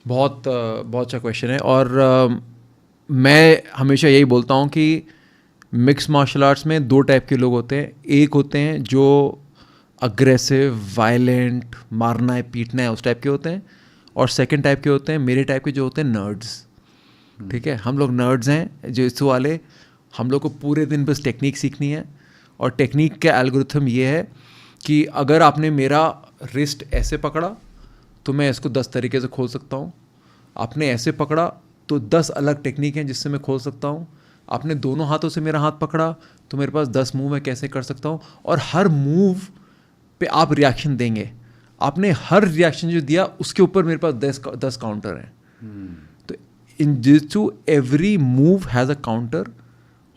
बहुत अच्छा क्वेश्चन है। और मैं हमेशा यही बोलता हूँ कि मिक्स मार्शल आर्ट्स में दो टाइप के लोग होते हैं। एक होते हैं जो अग्रेसिव, वायलेंट, मारना है, पीटना है, उस टाइप के होते हैं। और सेकंड टाइप के होते हैं मेरे टाइप के, जो होते हैं नर्ड्स। ठीक है, हम लोग नर्ड्स हैं जित्सु वाले। हम लोग को पूरे दिन बस टेक्निक सीखनी है। और टेक्निक का एल्गोरिथम ये है कि अगर आपने मेरा रिस्ट ऐसे पकड़ा तो मैं इसको 10 तरीके से खोल सकता हूँ। आपने ऐसे पकड़ा तो 10 अलग टेक्निक हैं जिससे मैं खोल सकता हूँ। आपने दोनों हाथों से मेरा हाथ पकड़ा तो मेरे पास 10 मूव मैं कैसे कर सकता हूँ। और हर मूव पे आप रिएक्शन देंगे। आपने हर रिएक्शन जो दिया उसके ऊपर मेरे पास 10 काउंटर हैं। तो in jitsu every move has a counter,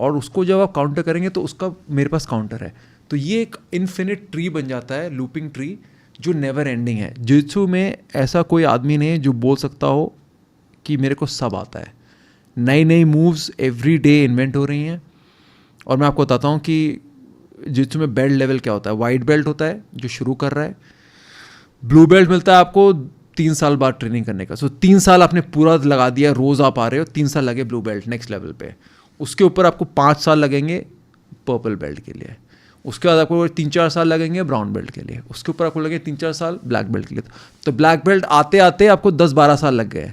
और उसको जब आप काउंटर करेंगे तो उसका मेरे पास काउंटर है। तो ये एक इन्फिनिट ट्री बन जाता है, लूपिंग ट्री, जो नेवर एंडिंग है। जित्सु में ऐसा कोई आदमी नहीं है जो बोल सकता हो कि मेरे को सब आता है। नई नई मूव्स एवरी डे इन्वेंट हो रही हैं। और मैं आपको बताता हूँ कि जित्सु में बेल्ट लेवल क्या होता है। वाइट बेल्ट होता है जो शुरू कर रहा है, ब्लू बेल्ट मिलता है आपको 3 साल बाद ट्रेनिंग करने का। 3 साल आपने पूरा लगा दिया, रोज़ आप आ रहे हो, 3 साल लगे ब्लू बेल्ट नेक्स्ट लेवल पे। उसके ऊपर आपको 5 साल लगेंगे पर्पल बेल्ट के लिए। उसके बाद आपको 3-4 साल लगेंगे ब्राउन बेल्ट के लिए। उसके ऊपर आपको लगेंगे 3-4 साल ब्लैक बेल्ट के लिए। तो ब्लैक बेल्ट आते आते आपको 10-12 साल लग गए।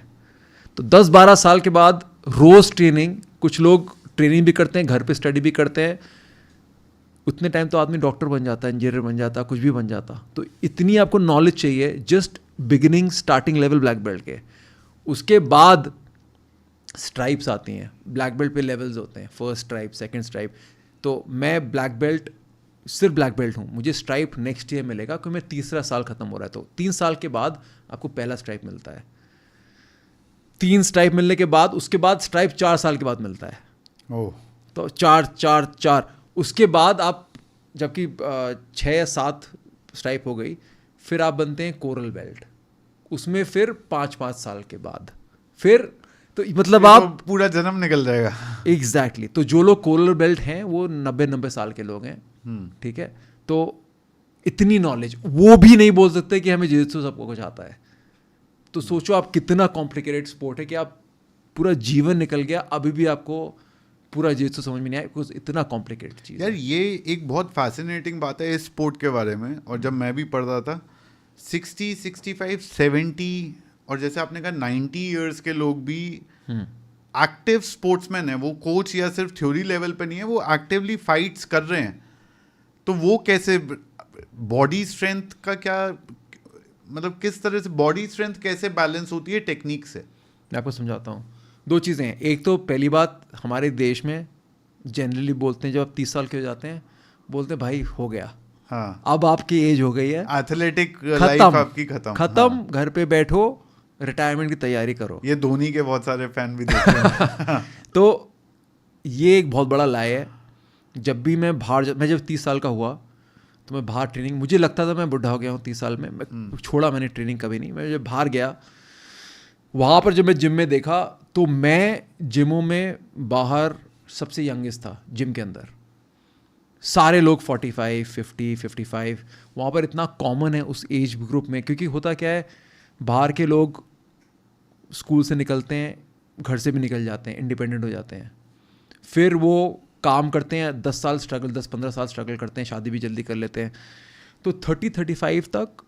तो 10-12 साल के बाद रोज़ ट्रेनिंग, कुछ लोग ट्रेनिंग भी करते हैं, घर पे स्टडी भी करते हैं। उतने टाइम तो आदमी डॉक्टर बन जाता है, इंजीनियर बन जाता, कुछ भी बन जाता। तो इतनी आपको नॉलेज चाहिए just beginning starting level black belt के। उसके बाद स्ट्राइप्स आती हैं। ब्लैक बेल्ट पे लेवल्स होते हैं, फर्स्ट स्ट्राइप, सेकंड स्ट्राइप। तो मैं ब्लैक बेल्ट, सिर्फ ब्लैक बेल्ट हूँ। मुझे स्ट्राइप नेक्स्ट ईयर मिलेगा क्योंकि मैं तीसरा साल खत्म हो रहा है। तो 3 साल के बाद आपको पहला स्ट्राइप मिलता है। 3 स्ट्राइप मिलने के बाद उसके बाद स्ट्राइप 4 साल के बाद मिलता है। ओह, तो 4 उसके बाद आप, जबकि 6 या 7 स्ट्राइप हो गई, फिर आप बनते हैं कोरल बेल्ट। उसमें फिर 5-5 साल के बाद फिर, तो मतलब आप तो पूरा जन्म निकल जाएगा। एग्जैक्टली। तो जो लोग कोरल बेल्ट हैं वो 90-90 साल के लोग हैं। ठीक है, तो इतनी नॉलेज, वो भी नहीं बोल सकते कि हमें जित्सु सबको कुछ आता है। तो सोचो आप कितना कॉम्प्लिकेटेड स्पोर्ट है कि आप पूरा जीवन निकल गया, अभी भी आपको पूरा जित्सु समझ में नहीं आया, बिकॉज इतना कॉम्प्लिकेटेड चीज़ यार है। ये एक बहुत फैसिनेटिंग बात है इस स्पोर्ट के बारे में। और जब मैं भी पढ़ रहा था 60, 65, 70 और जैसे आपने कहा 90 ईयर्स के लोग भी एक्टिव स्पोर्ट्समैन है। वो कोच या सिर्फ थ्योरी लेवल पे नहीं है, वो एक्टिवली फाइट्स कर रहे हैं। तो वो कैसे, बॉडी स्ट्रेंथ का क्या, मतलब किस तरह से बॉडी स्ट्रेंथ कैसे बैलेंस होती है टेक्निक से? मैं आपको समझाता हूँ। 2 चीज़ें हैं। एक तो पहली बात, हमारे देश में जनरली बोलते हैं जब आप 30 साल के हो जाते हैं, बोलते हैं भाई हो गया, हाँ, अब आपकी एज हो गई है, एथलेटिक लाइफ आपकी खत्म। हाँ। घर पे बैठो, रिटायरमेंट की तैयारी करो। ये धोनी के बहुत सारे फैन भी देखते हैं। तो ये एक बहुत बड़ा लाए है। जब भी मैं मैं जब 30 साल का हुआ तो मैं बाहर ट्रेनिंग, मुझे लगता था मैं बुढ़ा हो गया हूँ 30 साल में। मैं छोड़ा मैंने ट्रेनिंग कभी नहीं। मैं जब बाहर गया, वहाँ पर जब मैं जिम में देखा तो मैं जिमों में बाहर सबसे यंगेस्ट था जिम के अंदर। सारे लोग 45, 50, 55, वहाँ पर इतना कॉमन है उस एज ग्रुप में। क्योंकि होता क्या है, बाहर के लोग स्कूल से निकलते हैं, घर से भी निकल जाते हैं, इंडिपेंडेंट हो जाते हैं, फिर वो काम करते हैं, 10 साल स्ट्रगल, 10-15 साल स्ट्रगल करते हैं, शादी भी जल्दी कर लेते हैं। तो 30-35 तक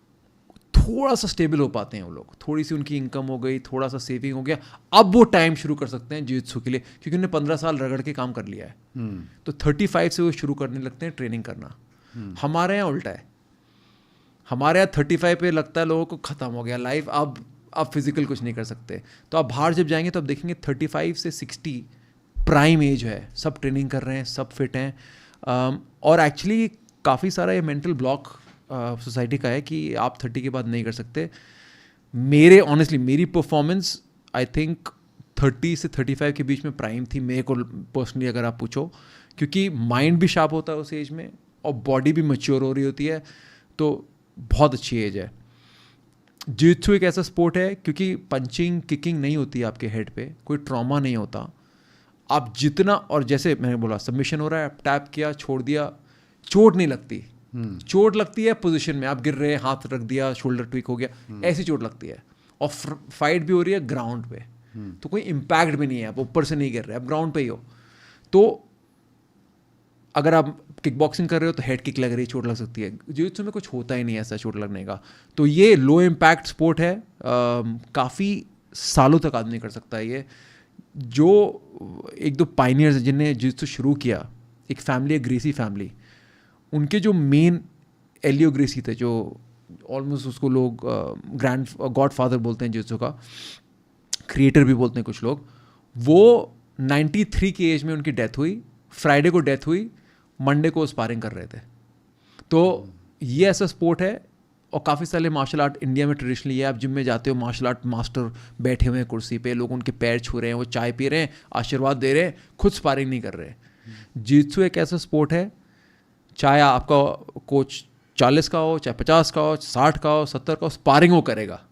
थोड़ा सा स्टेबल हो पाते हैं वो लोग। थोड़ी सी उनकी इनकम हो गई, थोड़ा सा सेविंग हो गया, अब वो टाइम शुरू कर सकते हैं जित्सु के लिए, क्योंकि उन्हें 15 साल रगड़ के काम कर लिया है। तो 35 से वो शुरू करने लगते हैं ट्रेनिंग करना। हमारे यहाँ उल्टा है। हमारे यहाँ 35 पे लगता है लोगों को ख़त्म हो गया लाइफ, अब फिजिकल कुछ नहीं कर सकते। तो आप बाहर जब जाएंगे तो आप देखेंगे 35 से 60 प्राइम एज है, सब ट्रेनिंग कर रहे हैं, सब फिट हैं। और एक्चुअली काफ़ी सारा ये मेंटल ब्लॉक सोसाइटी का है कि आप 30 के बाद नहीं कर सकते। ऑनेस्टली मेरी परफॉर्मेंस आई थिंक 30 से 35 के बीच में प्राइम थी मेरे को पर्सनली, अगर आप पूछो, क्योंकि माइंड भी शार्प होता है उस एज में और बॉडी भी मैच्योर हो रही होती है। तो बहुत अच्छी एज है। जित्सु एक ऐसा स्पोर्ट है क्योंकि पंचिंग किकिंग नहीं होती आपके हेड पे, कोई ट्रॉमा नहीं होता। आप जितना, और जैसे मैंने बोला सबमिशन हो रहा है, टैप किया, छोड़ दिया, चोट नहीं लगती। चोट लगती है पोजीशन में, आप गिर रहे हैं, हाथ रख दिया, शोल्डर ट्विक हो गया, ऐसी चोट लगती है। और फाइट भी हो रही है ग्राउंड पे, तो कोई इम्पैक्ट भी नहीं है, आप ऊपर से नहीं गिर रहे, आप ग्राउंड पे ही हो। तो अगर आप किक बॉक्सिंग कर रहे हो तो हेड किक लग रही है, चोट लग सकती है। जिu-jitsu में कुछ होता ही नहीं है ऐसा चोट लगने का। तो ये लो इम्पैक्ट स्पोर्ट है, काफ़ी सालों तक आदमी कर सकता है ये। जो एक दो पाइनियर्स जिनने जिu-jitsu शुरू किया, एक फैमिली है ग्रेसी फैमिली, उनके जो मेन एलियो ग्रेसी थे, जो ऑलमोस्ट उसको लोग गॉड फादर बोलते हैं जिu-jitsu का, क्रिएटर भी बोलते हैं कुछ लोग। वो 93 की एज में उनकी डेथ हुई, फ्राइडे को डेथ हुई, मंडे को स्पारिंग कर रहे थे। तो ये ऐसा स्पोर्ट है। और काफ़ी सारे मार्शल आर्ट इंडिया में ट्रेडिशनली है, आप जिम में जाते हो, मार्शल आर्ट मास्टर बैठे हुए हैं कुर्सी पे, लोग उनके पैर छू रहे हैं, वो चाय पी रहे हैं, आशीर्वाद दे रहे हैं, खुद स्पारिंग नहीं कर रहे। जिu-jitsu एक ऐसा स्पोर्ट है, चाहे आपका कोच 40 का हो, चाहे 50 का हो, 60 का हो, 70 का हो, स्पारिंग वो करेगा,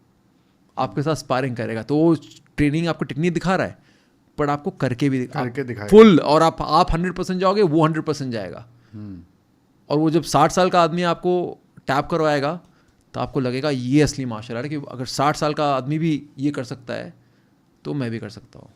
आपके साथ स्पारिंग करेगा। तो वो ट्रेनिंग आपको टेक्निक दिखा रहा है, पर आपको करके भी दिखाएगा फुल, और आप 100% जाओगे, वो 100% जाएगा। और वो जब 60 साल का आदमी आपको टैप करवाएगा तो आपको लगेगा ये असली मार्शल आर्ट है, कि अगर 60 साल का आदमी भी ये कर सकता है तो मैं भी कर सकता हूँ।